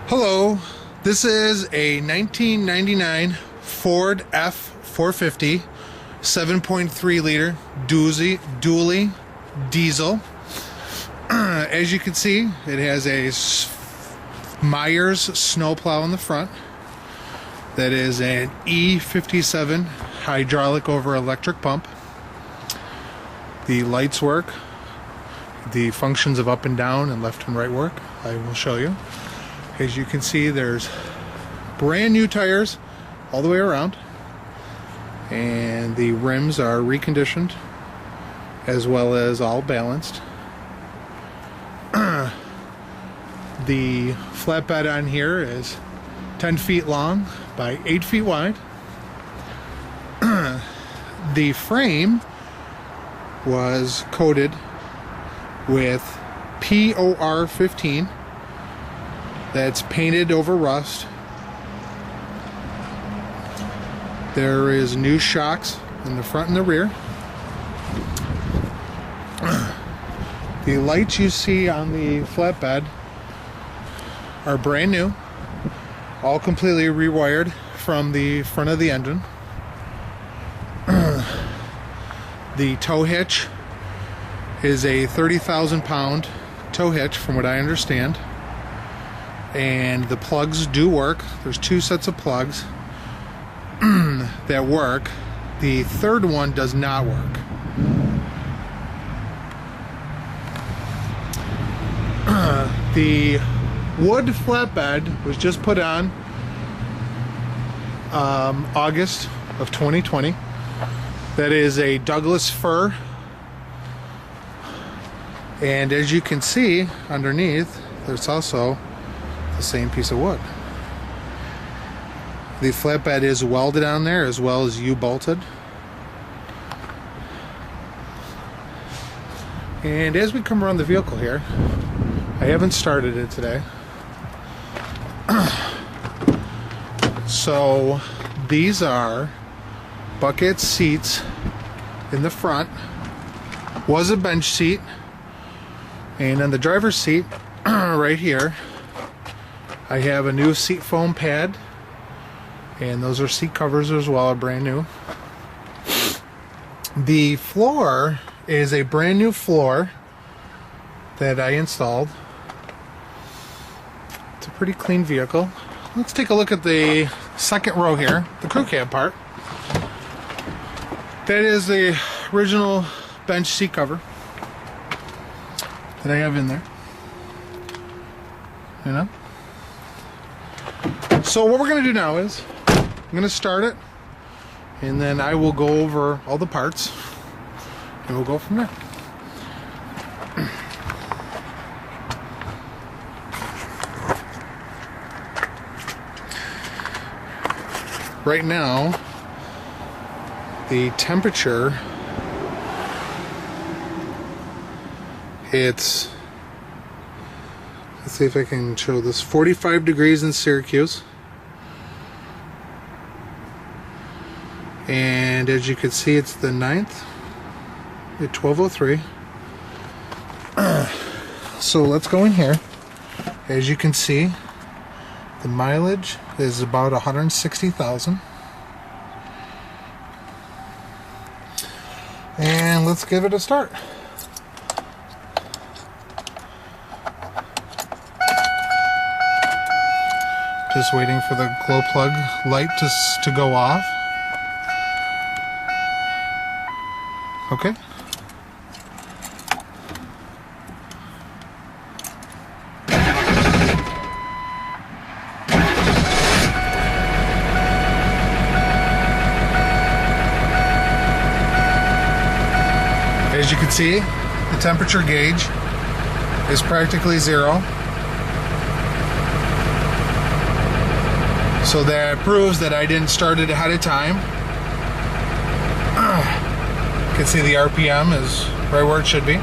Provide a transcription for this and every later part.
Hello, this is a 1999 Ford F450 7.3 liter dually diesel. As you can see, it has a Myers snowplow in the front. That is an E57 hydraulic over electric pump. The lights work. The functions of up and down and left and right work. I will show you. As you can see, there's brand new tires all the way around, and the rims are reconditioned as well as all balanced. The flatbed on here is 10 feet long by 8 feet wide. The frame was coated with POR 15 that's painted over rust. There is new shocks in the front and the rear. The lights you see on the flatbed are brand new, all completely rewired from the front of the engine. The tow hitch is a 30,000 pound tow hitch from what I understand, and the plugs do work. There's two sets of plugs that work. The third one does not work. The wood flatbed was just put on August of 2020. That is a Douglas fir, and as you can see underneath, there's also the same piece of wood. The flatbed is welded on there as well as U-bolted. And as we come around the vehicle here, I haven't started it today. So these are bucket seats in the front. Was a bench seat, and on the driver's seat right here I have a new seat foam pad, and those are seat covers as well, are brand new. The floor is a brand new floor that I installed. It's a pretty clean vehicle. Let's take a look at the second row here, the crew cab part. That is the original bench seat cover that I have in there. You know? So what we're going to do now is I'm going to start it, and then I will go over all the parts, and we'll go from there. Right now, the temperature, let's see if I can show this, 45 degrees in Syracuse. And as you can see, it's the 9th at 12:03. So let's go in here. As you can see, the mileage is about 160,000. And let's give it a start. Just waiting for the glow plug light to go off. Okay. As you can see, the temperature gauge is practically zero. So that proves that I didn't start it ahead of time. You can see the RPM is right where it should be.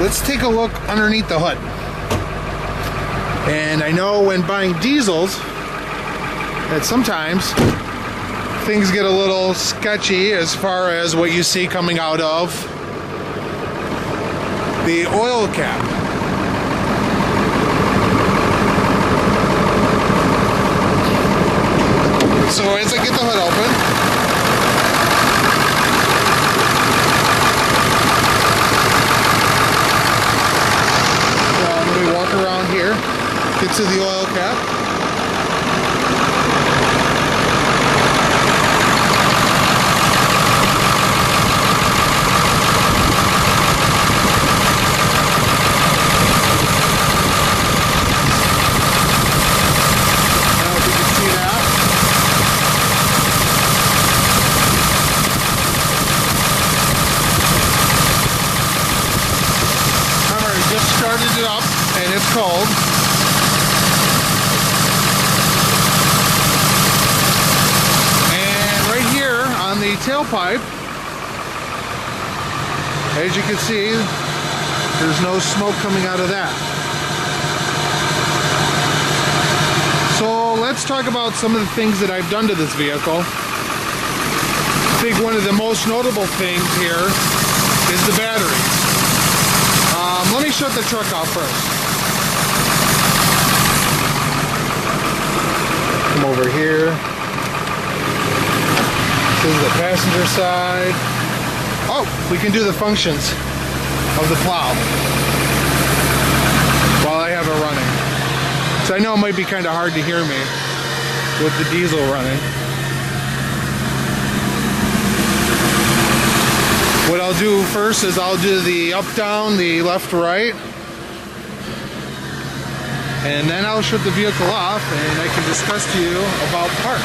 Let's take a look underneath the hood. And I know when buying diesels that sometimes things get a little sketchy as far as what you see coming out of the oil cap. So as I get the hood open, let me walk around here, get to the oil cap. Started it up and it's cold. And right here on the tailpipe, as you can see, there's no smoke coming out of that. So let's talk about some of the things that I've done to this vehicle. I think one of the most notable things here is the battery. Let me shut the truck off first. Come over here. This is the passenger side. Oh, we can do the functions of the plow while I have it running. So I know it might be kind of hard to hear me with the diesel running. What I'll do first is I'll do the up, down, the left, right, and then I'll shut the vehicle off and I can discuss to you about parts.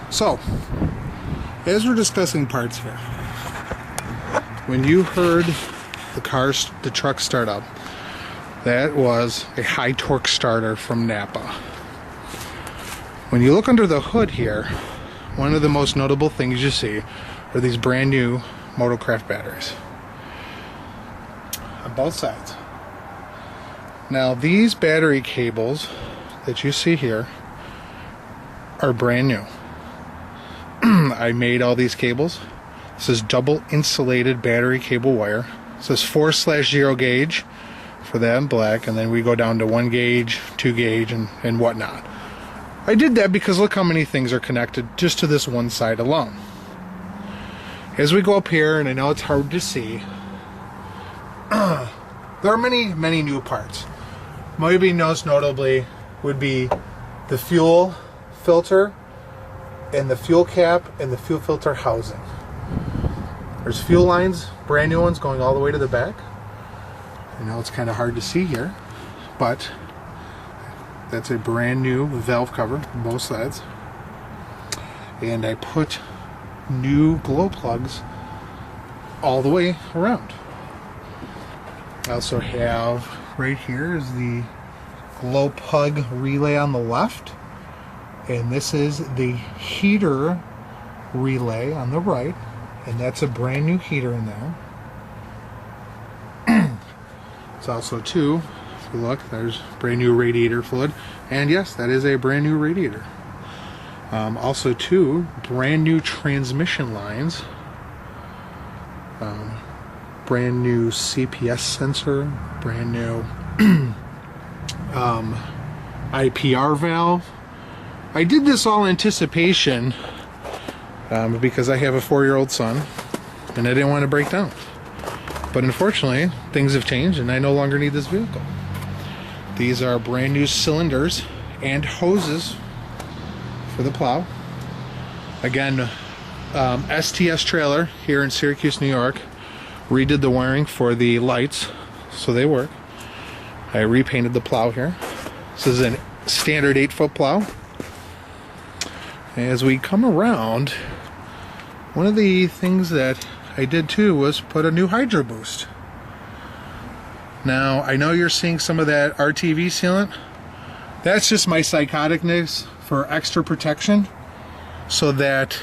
So, as we're discussing parts here, when you heard the truck start up, that was a high torque starter from Napa. When you look under the hood here, one of the most notable things you see are these brand new Motorcraft batteries on both sides. Now these battery cables that you see here are brand new. I made all these cables. This is double insulated battery cable wire. This is 4/0 gauge for that in black, and then we go down to 1 gauge, 2 gauge, and whatnot. I did that because look how many things are connected just to this one side alone. As we go up here, and I know it's hard to see, there are many new parts. Maybe most notably would be the fuel filter and the fuel cap and the fuel filter housing. There's fuel lines, brand new ones, going all the way to the back. I know it's kind of hard to see here, but that's a brand new valve cover on both sides. And I put new glow plugs all the way around. I also have right here is the glow plug relay on the left, and this is the heater relay on the right, and that's a brand new heater in there. It's also too, if you look, there's brand new radiator fluid, and yes, that is a brand new radiator. Also too, brand new transmission lines, brand new CPS sensor, brand new IPR valve. I did this all in anticipation because I have a 4-year-old son and I didn't want to break down. But unfortunately, things have changed and I no longer need this vehicle. These are brand new cylinders and hoses for the plow. Again, STS trailer here in Syracuse, New York, redid the wiring for the lights so they work. I repainted the plow here. This is an standard 8-foot plow. As we come around, one of the things that I did too was put a new Hydro Boost. Now, I know you're seeing some of that RTV sealant. That's just my psychoticness for extra protection so that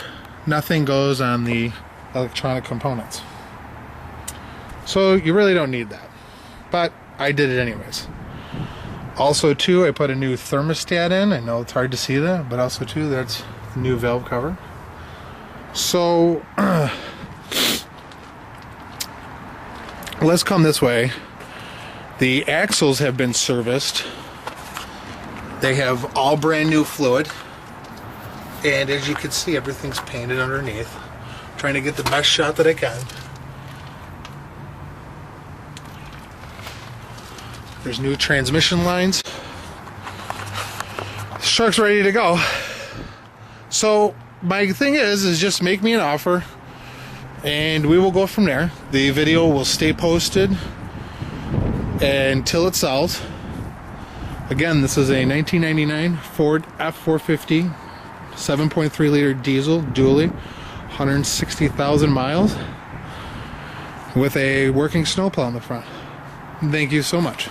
nothing goes on the electronic components. So you really don't need that, but I did it anyways. Also too, I put a new thermostat in. I know it's hard to see that, but also too, that's the new valve cover. So let's come this way. The axles have been serviced. They have all brand new fluid, and as you can see, everything's painted underneath. I'm trying to get the best shot that I can. There's new transmission lines. This truck's ready to go. So my thing is just make me an offer and we will go from there. The video will stay posted until it sells. Again, this is a 1999 Ford F450 7.3 liter diesel dually, 160,000 miles with a working snowplow in the front. Thank you so much.